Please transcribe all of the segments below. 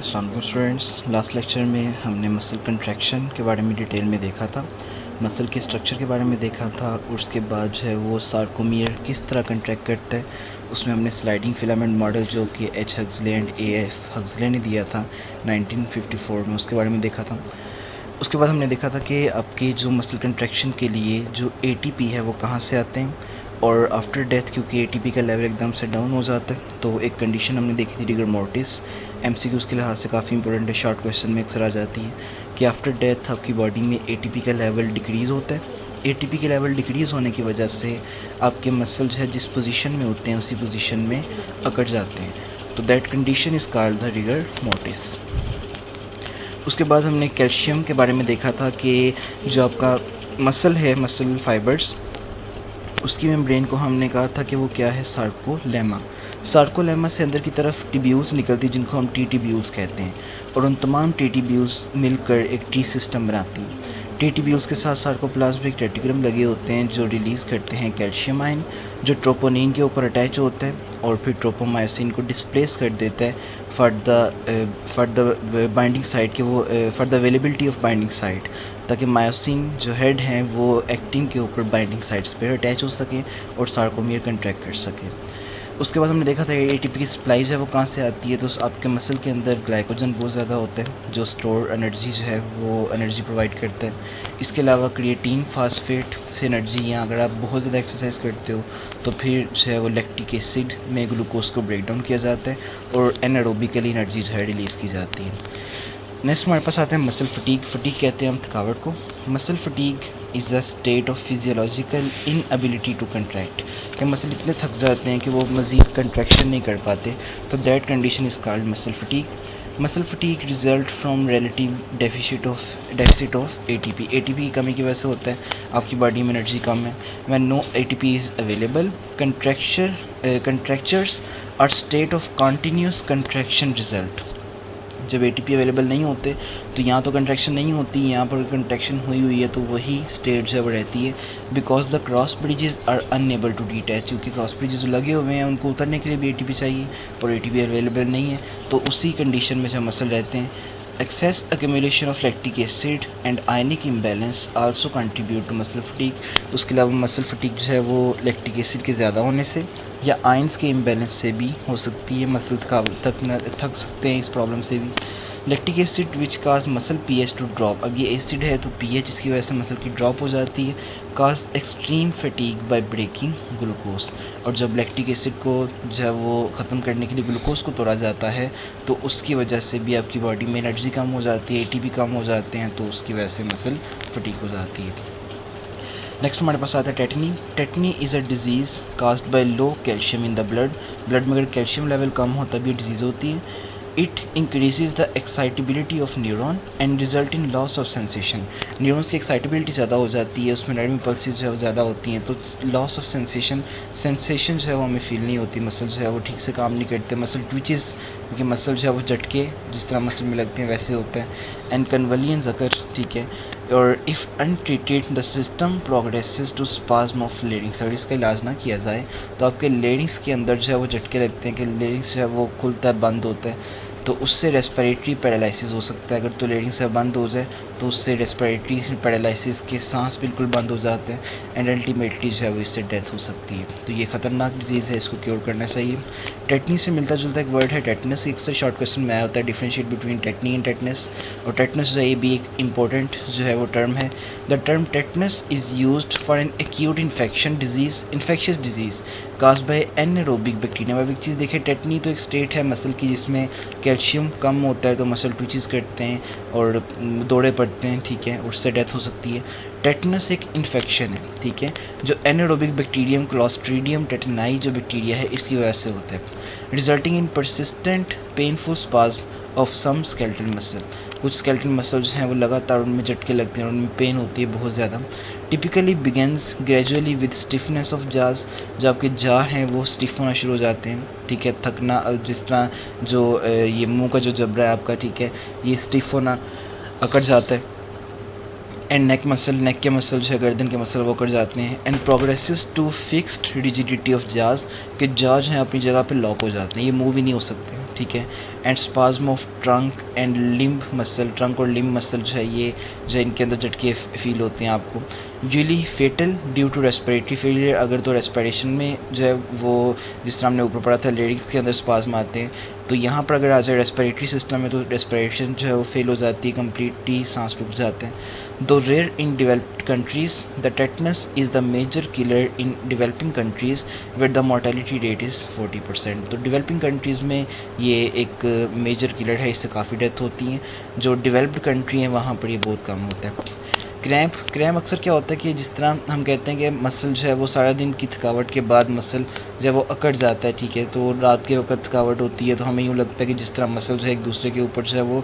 अस्सलाम वालेकुम students. Last lecture में हमने मसल कंट्रैक्शन के बारे में डिटेल में देखा था, मसल के स्ट्रक्चर के बारे में देखा था। उसके बाद जो है वो सार्कोमियर किस तरह कंट्रैक्ट करता है, उसमें हमने स्लाइडिंग फिलामेंट मॉडल जो कि H Huxley and F Huxley ने दिया था 1954 में, उसके बारे में देखा था। उसके बाद हमने देखा था कि आपके जो मसल कंट्रैक्शन के लिए जो एटीपी है वो कहाँ से आते हैं, और आफ्टर डेथ क्योंकि एटीपी का लेवल एकदम से डाउन हो जाता है तो एक कंडीशन हमने देखी थी रिगर मोर्टिस। एमसीक्यूज़ के लिहाज से काफ़ी इंपॉर्टेंट है, शॉर्ट क्वेश्चन में अक्सर आ जाती है कि आफ्टर डेथ आपकी बॉडी में एटीपी का लेवल डिक्रीज़ होता है। एटीपी के लेवल डिक्रीज़ होने की वजह से आपके मसल जो है जिस पोजीशन में होते हैं उसी पोजीशन में अकड़ जाते हैं, तो that condition is called the rigor mortis. उसके बाद हमने कैल्शियम के बारे में देखा था कि जो आपका मसल है, मसल फाइबर्स, उसकी मेम्ब्रेन को हमने कहा था कि वो क्या है, सार्कोलेमा। सार्कोलेमा से अंदर की तरफ टिब्यूल्स निकलती जिनको हम टी टिब्यूल्स कहते हैं, और उन तमाम टी टिब्यूल्स मिलकर एक टी सिस्टम बनाती हैं। टी टिब्यूल्स के साथ सार्कोप्लाज्मिक रेटिकुलम लगे होते हैं जो रिलीज़ करते हैं कैल्शियम आयन, जो ट्रोपोनिन के ऊपर अटैच होता है और फिर ट्रोपोमायोसिन को डिस्प्लेस कर देता है फॉर द बाइंडिंग साइट के वो for the availability of binding site, ताकि मायोसिन जो हेड हैं वो एक्टिन के ऊपर बाइंडिंग साइट्स पर अटैच हो सके और सार्कोमियर कंट्रैक्ट कर सके। उसके बाद हमने देखा था एटीपी की सप्लाई जो है वो कहाँ से आती है, तो आपके मसल के अंदर ग्लाइकोजन बहुत ज़्यादा होता है जो स्टोर एनर्जी जो है वो एनर्जी प्रोवाइड करता है। इसके अलावा क्रिएटिन फास्फेट से एनर्जी, या अगर आप बहुत ज़्यादा एक्सरसाइज करते हो तो फिर जो है वो लैक्टिक एसिड में ग्लूकोज को ब्रेक डाउन किया जाता है और एनारोबिकली एनर्जी जो है रिलीज़ की जाती है। नेक्स्ट हमारे पास आते हैं मसल फटीग। फटीग कहते हैं हम थकावट को। Muscle fatigue is a state of physiological inability to contract, कि मसल इतने थक जाते हैं कि वो मज़ीद कंट्रैक्शन नहीं कर पाते, तो that condition is called muscle fatigue. Muscle fatigue result from relative deficit of ATP. ATP की कमी की वजह से होता है, आपकी बॉडी में एनर्जी कम है। When no ATP is available, contractures are state of continuous contraction result. जब एटीपी अवेलेबल नहीं होते तो यहाँ तो कंट्रैक्शन नहीं होती, यहाँ पर कंट्रैक्शन हुई है तो वही स्टेट जो है वो रहती है। Because the cross bridges are unable to detach, क्योंकि क्रॉस ब्रिजेस जो लगे हुए हैं उनको उतरने के लिए भी एटीपी चाहिए और एटीपी अवेलेबल नहीं है, तो उसी कंडीशन में जो मसल रहते हैं। Excess accumulation of lactic acid and ionic imbalance also contribute to muscle fatigue. उसके अलावा मसल फटीग जो है वो लैक्टिक एसिड के ज़्यादा होने से या आयंस के इम्बैलेंस से भी हो सकती है। मसल थक सकते हैं इस प्रॉब्लम से भी। Lactic acid which cause muscle pH to drop. अब ये एसिड है तो पीएच इसकी वजह से मसल की ड्रॉप हो जाती है। Cause extreme fatigue by breaking glucose, और जब लैक्टिक एसिड को जो है वो ख़त्म करने के लिए ग्लूकोज को तोड़ा जाता है तो उसकी वजह से भी आपकी बॉडी में एनर्जी कम हो जाती है, एटीपी कम हो जाते हैं, तो उसकी वजह से मसल फटीग हो जाती है। नेक्स्ट हमारे पास आता है tetani. Tetani is a disease caused bye low calcium in the blood. Blood में अगर कैल्शियम लेवल कम हो तभी डिजीज़ होती है। It increases the excitability of neuron and result in loss of sensation. Neurons की एक्साइटेबिलिटी ज़्यादा हो जाती है, उसमें नर्व पल्सेस जो है वो ज़्यादा होती हैं, तो लॉस ऑफ सेंसेशन जो है वो हमें फील नहीं होती, मसल जो है वो ठीक से काम नहीं करते, मसल ट्विचेस, क्योंकि मसल जो है वो झटके जिस तरह मसल में लगते हैं वैसे होते हैं, एंड कन्वलियंस अगर, ठीक है। और if untreated the system progresses to spasm of larynx. अगर इसका इलाज ना किया जाए तो आपके लेरिंग्स के अंदर जो है वो झटके लगते हैं कि लेरिंग्स जो है वो खुलता है, बंद होता है, तो उससे रेस्पिरेटरी पैरालिसिस हो सकता है। अगर तो लेरिंग्स से बंद हो जाए तो उससे रेस्पिरेटरी पैरालिसिस के सांस बिल्कुल बंद हो जाते हैं एंड अल्टीमेटली जो है वो इससे डेथ हो सकती है। तो ये ख़तरनाक डिजीज़ है, इसको क्योर करना चाहिए। टेटनी से मिलता जुलता एक वर्ड है टेटनस। अक्सर शॉर्ट क्वेश्चन में आया होता है differentiate between tetani and tetanus, और टेटनस जो है ये भी एक इंपॉर्टेंट जो है वो टर्म है। The term tetanus is used for an acute infectious disease caused bye anaerobic bacteria. अब एक चीज़ देखें, टेटनी तो एक स्टेट है मसल की जिसमें कैल्शियम कम होता है तो मसल ट्विचेस करते हैं और दौड़े पड़ते हैं, ठीक है, उससे डेथ हो सकती है। टेटनस एक इन्फेक्शन है, ठीक है, जो एनारोबिक बैक्टीरियम क्लॉस्ट्रीडियम टेटनाई जो बैक्टीरिया है इसकी वजह से होता है, resulting in persistent painful spasm of some skeletal muscle. कुछ स्केलेटल मसल जो हैं वो लगातार उनमें झटके लगते हैं, उनमें पेन होती है बहुत ज़्यादा। Typically begins gradually with stiffness of जाज। जो आपके जा हैं वो स्टिफ होना शुरू हो जाते हैं, ठीक है, थकना, जिस तरह जो ये मुंह का जो जबड़ा है आपका, ठीक है, ये स्टिफ होना अकड़ जाता है। एंड नेक के मसल जो है, गर्दन के मसल वो कर जाते हैं। And progresses to fixed rigidity of jaws, कि जाज हैं अपनी जगह पे लॉक हो जाते हैं, ये मूव ही नहीं हो सकते, ठीक है। And spasm of trunk and limb muscle, trunk और लिम्ब मसल जो है ये जो इनके अंदर झटके फील होते हैं आपको। Usually fatal due to respiratory failure, अगर तो रेस्पिरेशन में जो है वो जिस तरह हमने ऊपर पढ़ा था लिरिक्स के अंदर स्पाज्म आते हैं, तो यहाँ पर अगर आ जाए रेस्पिरेटरी सिस्टम में तो रेस्पिरेशन जो है वो फेल हो जाती है, कम्प्लीटली सांस रुक जाते हैं। Though rare in developed countries the tetanus is the major killer in developing countries where the mortality rate is 40%। तो डेवलपिंग कंट्रीज़ में ये एक मेजर किलर है, इससे काफ़ी डेथ होती हैं। जो डेवलप्ड कंट्री हैं वहाँ पर ये बहुत कम होता है। क्रैम्प अक्सर क्या होता है कि जिस तरह हम कहते हैं कि मसल जो है वो सारा दिन की थकावट के बाद मसल जो है वो अकड़ जाता है, ठीक है। तो रात के वक्त थकावट होती है तो हमें यूँ लगता है कि जिस तरह मसल जो है एक दूसरे के ऊपर जो है वो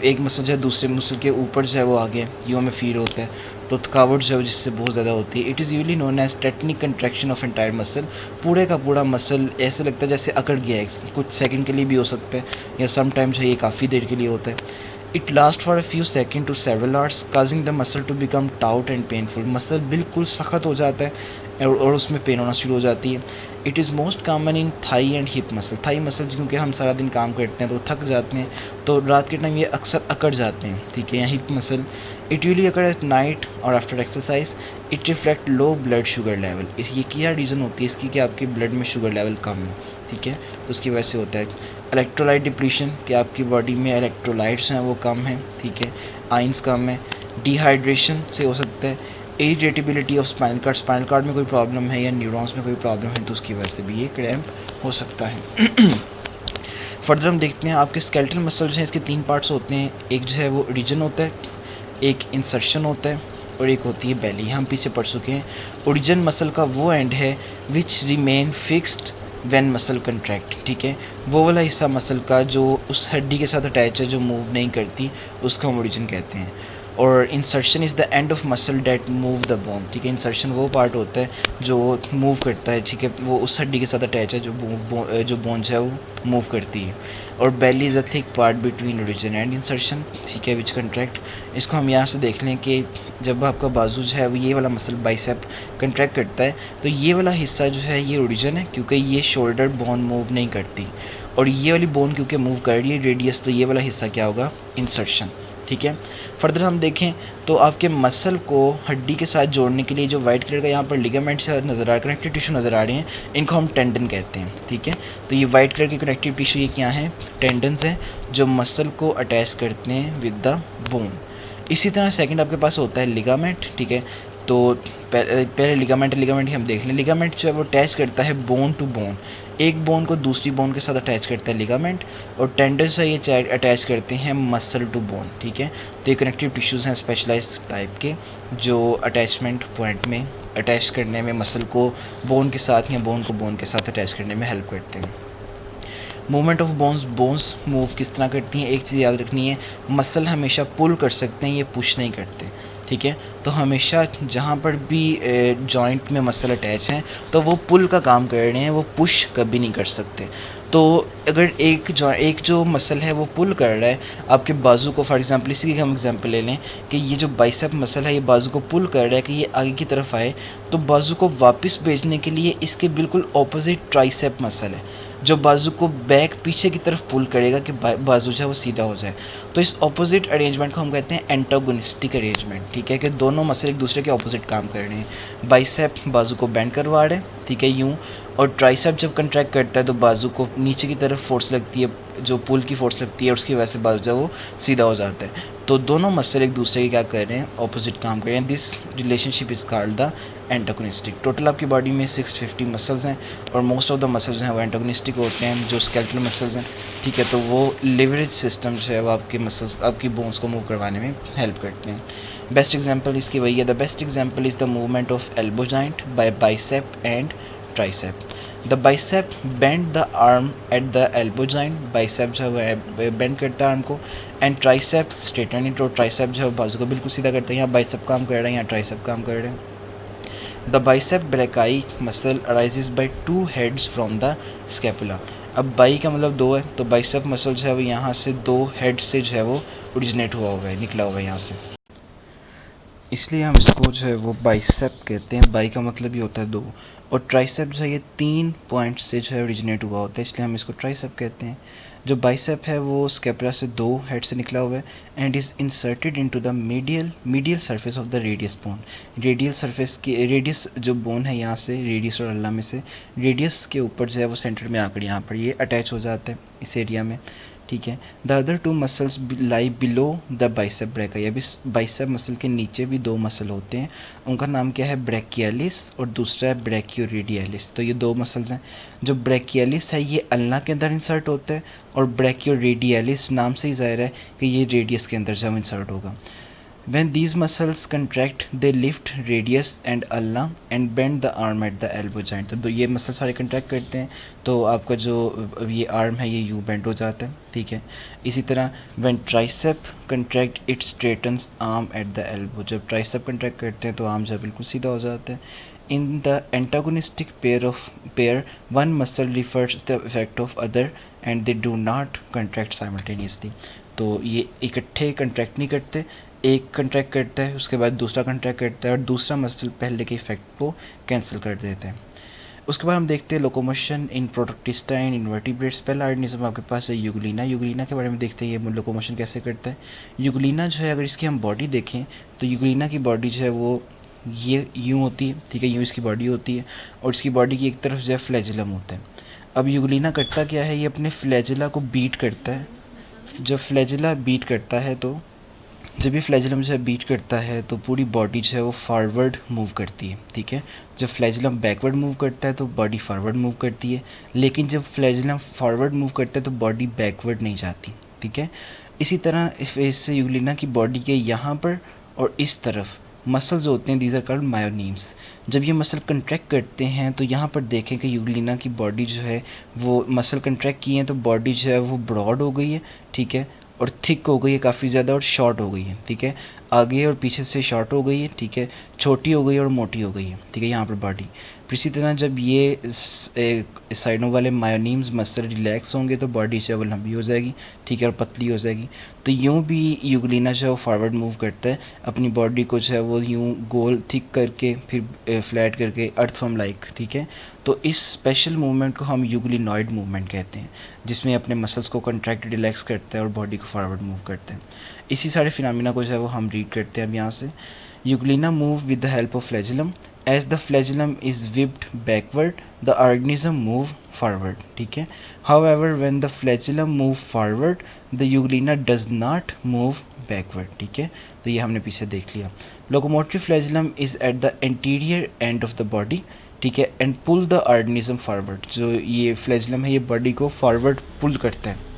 एक मसल जो है दूसरे मसल के ऊपर जो है वो आगे यूँ हमें फील होता है, तो थकावट जो है जिससे बहुत ज़्यादा होती है। It is usually known as tetanic contraction of entire muscle, पूरे का पूरा मसल ऐसे लगता है जैसे अकड़ गया है, कुछ सेकंड के लिए भी हो सकता है या समटाइम्स ये काफ़ी देर के लिए होता है। It last for a few second to several hours causing the muscle to become taut and painful, muscle बिल्कुल सख्त हो जाता है और उसमें पेन होना शुरू हो जाती है। It is most common in thigh and hip muscle, thigh muscle क्योंकि हम सारा दिन काम करते हैं तो थक जाते हैं तो रात के टाइम ये अक्सर अकड़ जाते हैं, ठीक है। या hip muscle it usually occur at night और after exercise. It reflect low blood sugar level, इस ये क्या रीज़न होती है इसकी कि आपके ब्लड में शुगर लेवल कम है, ठीक है, तो उसकी वजह से होता है। इलेक्ट्रोलाइट डिप्लीशन, कि आपकी बॉडी में इलेक्ट्रोलाइट्स हैं वो कम हैं, ठीक है, आइंस कम है। डिहाइड्रेशन से हो सकता है। इरिटेबिलिटी ऑफ स्पाइनल कार्ड में कोई प्रॉब्लम है या न्यूरॉन्स में कोई प्रॉब्लम है तो उसकी वजह से भी ये क्रैम्प हो सकता है। फर्दर हम देखते हैं आपके स्केलेटल मसल जो है इसके 3 पार्ट्स होते हैं, एक जो है वो ओरिजिन होता है, एक इंसर्शन होता है और एक होती है बेली, हम पीछे पढ़ चुके हैं। ओरिजिन मसल का वो एंड है which remain fixed when muscle contract, ठीक है, वो वाला हिस्सा मसल का जो उस हड्डी के साथ अटैच है जो मूव नहीं करती उसको हम ओरिजिन कहते हैं। और insertion is the end of muscle that move the bone, ठीक है, इंसर्शन वो पार्ट होता है जो मूव करता है, ठीक है, वो उस हड्डी के साथ अटैच है जो बोन है वो मूव करती है। और belly is a thick part between origin and insertion, ठीक है, विच कंट्रैक्ट। इसको हम यहाँ से देख लें कि जब आपका बाजू जो है वो ये वाला मसल बाइसेप कंट्रैक्ट करता है तो ये वाला हिस्सा जो है ये ओरिजिन है क्योंकि ये शोल्डर बोन मूव नहीं करती, और ये वाली बोन क्योंकि मूव कर रही है रेडियस, तो ये वाला हिस्सा क्या होगा, इंसर्शन, ठीक है। फर्दर हम देखें तो आपके मसल को हड्डी के साथ जोड़ने के लिए जो वाइट कलर का यहाँ पर लिगामेंट्स नज़र आ, कनेक्टिव टिश्यू नज़र आ रहे हैं, इनको हम टेंडन कहते हैं, ठीक है। तो ये वाइट कलर के कनेक्टिव टिश्यू ये क्या है, टेंडन्स हैं जो मसल को अटैच करते हैं विद द बोन। इसी तरह सेकंड आपके पास होता है लिगामेंट, ठीक है। तो पहले लिगामेंट ही हम देख लें। लिगामेंट जो है वो अटैच करता है बोन टू बोन, एक बोन को दूसरी बोन के साथ अटैच करता है लिगामेंट, और टेंडन से ये अटैच करते हैं मसल टू बोन, ठीक है। तो ये कनेक्टिव टिश्यूज़ हैं स्पेशलाइज्ड टाइप के जो अटैचमेंट पॉइंट में अटैच करने में मसल को बोन के साथ या बोन को बोन के साथ अटैच करने में हेल्प करते हैं। मूवमेंट ऑफ बोन्स मूव किस तरह करती हैं, एक चीज़ याद रखनी है, मसल हमेशा पुल कर सकते हैं, ये पुश नहीं करते, ठीक है। तो हमेशा जहाँ पर भी जॉइंट में मसल अटैच हैं तो वो पुल का काम कर रहे हैं, वो पुश कभी नहीं कर सकते। तो अगर एक जो मसल है वो पुल कर रहा है आपके बाजू को, फॉर एग्जांपल इसी की हम एग्जांपल ले लें कि ये जो बाइसेप मसल है ये बाजू को पुल कर रहा है कि ये आगे की तरफ आए, तो बाजू को वापस भेजने के लिए इसके बिल्कुल ऑपोजिट ट्राइसेप मसल है जो बाजू को बैक पीछे की तरफ पुल करेगा कि बाजू जो है वो सीधा हो जाए। तो इस ऑपोजिट अरेंजमेंट को हम कहते हैं एंटागोनिस्टिक अरेंजमेंट, ठीक है, कि दोनों मसल एक दूसरे के ऑपोजिट काम कर रहे हैं। बाइसेप बाजू को बेंड करवा रहे हैं, ठीक है, यूँ, और ट्राइसेप जब कंट्रैक्ट करता है तो बाजू को नीचे की तरफ फोर्स लगती है, जो पुल की फोर्स लगती है, उसकी वजह से बाजू जो है वो सीधा हो जाता है। तो दोनों मसल एक दूसरे के क्या कर रहे हैं, ऑपोजिट काम कर रहे हैं। This relationship is called the antagonistic. Total आपकी बॉडी में 650 मसल्स हैं और मोस्ट ऑफ द मसल्स हैं वो एंटागोनिस्टिक होते हैं, जो स्केलेटल मसल्स हैं, ठीक है। तो वो लिवरेज सिस्टम जो है वो आपके मसल्स आपकी बोन्स को मूव करवाने में हेल्प करते हैं। बेस्ट एग्जांपल इसकी वही है, the best example is the movement of elbow joint by bicep and tricep. The bicep bend the arm at the elbow joint, bicep जो है बेंड करता है आर्म को, एंड ट्राइसेप स्ट्रेटन इट, और tricep जो है बाजू को बिल्कुल सीधा करता है। यहाँ बाइसेप काम कर रहा है, यहाँ ट्राइसेप काम कर रहे हैं। The bicep brachii muscle arises by 2 heads from the scapula. अब बाई का मतलब 2 है, तो बाइसेप मसल जो है वो यहाँ से 2 हेड से जो है वो ओरिजिनेट हुआ है, निकला हुआ है यहाँ से, इसलिए हम इसको जो है वो बाइसेप कहते हैं। बाई का मतलब ही होता है 2, और ट्राइसेप जो है ये 3 पॉइंट से जो है ओरिजिनेट हुआ होता है, इसलिए हम इसको ट्राइसेप कहते हैं। जो बाइसेप है वो स्कैपुला से 2 हेड से निकला हुआ है and is inserted into the medial surface of the radius bone. Radial surface की रेडियस जो बोन है यहाँ से, रेडियस और अल्ला में से रेडियस के ऊपर जो है वो सेंटर में आकर यहाँ पर ये अटैच हो जाता है इस एरिया में, ठीक है। The other 2 muscles lie below the bicep BRCA, या भी बाइसेप मसल के नीचे भी 2 मसल होते हैं, उनका नाम क्या है, ब्रैकियालिस, और दूसरा है ब्रैकियोरेडियलिस। तो ये 2 मसल्स हैं। जो ब्रैकियालिस है ये अल्ना के अंदर इंसर्ट होता है, और ब्रैकियोरेडियलिस नाम से ही ज़ाहिर है कि ये रेडियस के अंदर जब इंसर्ट होगा। When these muscles contract, they lift radius and ulna and bend the arm at the elbow joint। तो ये मसल सारे कंट्रैक्ट करते हैं तो आपका जो ये आर्म है ये यू बेंड हो जाता है, ठीक है। इसी तरह when tricep contract, it straightens arm at the elbow। जब ट्राइसेप कंट्रैक्ट करते हैं तो आर्म जो बिल्कुल सीधा हो जाता है। In the antagonistic pair, one muscle refers the effect of other and they do not contract simultaneously। तो ये इकट्ठे कंट्रैक्ट नहीं करते, एक कंट्रैक्ट करता है उसके बाद दूसरा कंट्रैक्ट करता है और दूसरा मसल पहले के इफेक्ट को कैंसिल कर देते हैं। उसके बाद हम देखते हैं locomotion in Protoctista and invertebrates. पहला ऑर्गेनिज्म आपके पास है यूग्लिना। यूग्लिना के बारे में देखते हैं ये लोकोमोशन कैसे करता है। यूग्लिना जो है अगर इसकी हम बॉडी देखें तो यूग्लिना की बॉडी जो है वो ये यूँ होती है, ठीक है, यूँ इसकी बॉडी होती है और इसकी बॉडी की एक तरफ जो है फ्लैजिलम होता है। अब यूग्लिना करता क्या है, ये अपने फ्लैजिला को बीट करता है। जब फ्लैजिला बीट करता है तो जब ये फ्लैजिलम जो है बीट करता है तो पूरी बॉडी जो है वो फॉरवर्ड मूव करती है, ठीक है। जब फ्लैजिलम बैकवर्ड मूव करता है तो बॉडी फॉरवर्ड मूव करती है, लेकिन जब फ्लैजिलम फॉरवर्ड मूव करता है तो बॉडी बैकवर्ड नहीं जाती, ठीक है। इसी तरह इससे यूग्लिना की बॉडी के यहाँ पर और इस तरफ मसल जो होते हैं दीज आर कॉल्ड मायोनीम्स। जब ये मसल कंट्रैक्ट करते हैं तो यहाँ पर देखें कि यूग्लिना की बॉडी जो है वो मसल कंट्रैक्ट किए हैं तो बॉडी जो है वो ब्रॉड हो गई है, ठीक है, और थिक हो गई है काफ़ी ज़्यादा और शॉर्ट हो गई है, ठीक है। आगे और पीछे से शॉर्ट हो गई है, ठीक है, छोटी हो गई और मोटी हो गई है, ठीक है, यहाँ पर बॉडी। फिर इसी तरह जब ये साइडों वाले मायोनीम्स मसल रिलैक्स होंगे तो बॉडी जो है वो लंबी हो जाएगी, ठीक है, और पतली हो जाएगी। तो यूँ भी यूग्लिना जो है वो फॉरवर्ड मूव करता है, अपनी बॉडी को जो है वो यूँ गोल थिक करके फिर फ्लैट करके अर्थवर्म लाइक, ठीक है। तो इस स्पेशल मूवमेंट को हम यूग्लिनॉइड मूवमेंट कहते हैं, जिसमें अपने मसल्स को कंट्रैक्ट रिलैक्स करता है और बॉडी को फॉरवर्ड मूव करते हैं। इसी सारे फिनोमिना को जो है वो हम रीड करते हैं अब यहाँ से। Euglena move with the help of flagellum. As the flagellum is whipped backward the organism move forward, ठीक है। However when the flagellum move forward the Euglena does not move backward, ठीक है। तो ये हमने पीछे देख लिया। Locomotive flagellum is at the anterior end of the body, ठीक है, and pull the organism forward. जो ये फ्लैजिलम है ये बॉडी को फॉरवर्ड पुल करता है,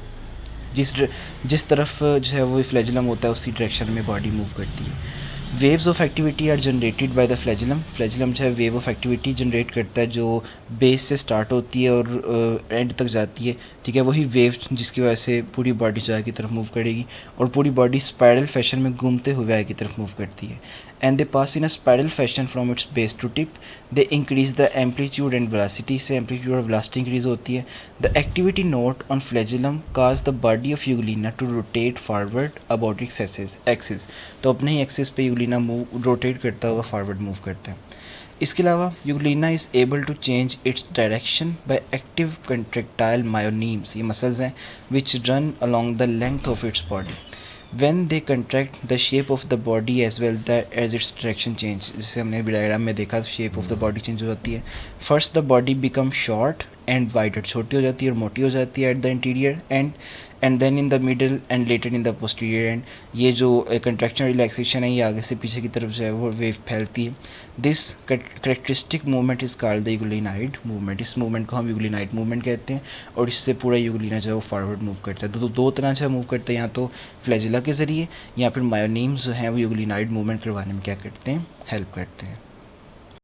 जिस तरफ जो है वो फ्लैजिलम होता है उसी डायरेक्शन में बॉडी मूव करती है। Waves of activity are generated by the flagellum. Flagellum जो है वेव ऑफ एक्टिविटी जनरेट करता है जो बेस से स्टार्ट होती है और एंड तक जाती है, ठीक है। वही वेव जिसकी वजह से पूरी बॉडी जो है की तरफ मूव करेगी और पूरी बॉडी स्पाइरल फैशन में घूमते हुए आगे की तरफ मूव करती है। And they pass in a spiral fashion from its base to tip. They increase the amplitude and velocity, से एम्पलीट्यूड और वेलोसिटी इंक्रीज होती है। The activity note on flagellum causes the body of Euglena to rotate forward about its axis. तो अपने ही axis पे Euglena move rotate करता हुआ फॉरवर्ड मूव करता है। इसके अलावा Euglena is able to change its direction by active contractile मायोनीम्स। ये मसल्स हैं विच run along the length of its body. When they contract, the shape of the body as well as its direction change। जैसे हमने diagram में देखा shape of the body change हो जाती है। First the body becomes short and wider, छोटी हो जाती है और मोटी हो जाती है at the anterior end and then in the middle and later in the posterior end। ये जो contraction relaxation है ये आगे से पीछे की तरफ जो है वो वेव फैलती है। This characteristic movement is called the euglenoid movement। इस मूवमेंट को हम यूग्लिनॉइड मूवमेंट कहते हैं और इससे पूरा यूग्लिना जो है वो फॉरवर्ड मूव करता है। तो दो तरह से मूव करते हैं, या तो फ्लैजिला के ज़रिए या फिर मायोनीम्स जो हैं वो यूग्लिनॉइड मूवमेंट करवाने में क्या करते हैं, हेल्प करते हैं।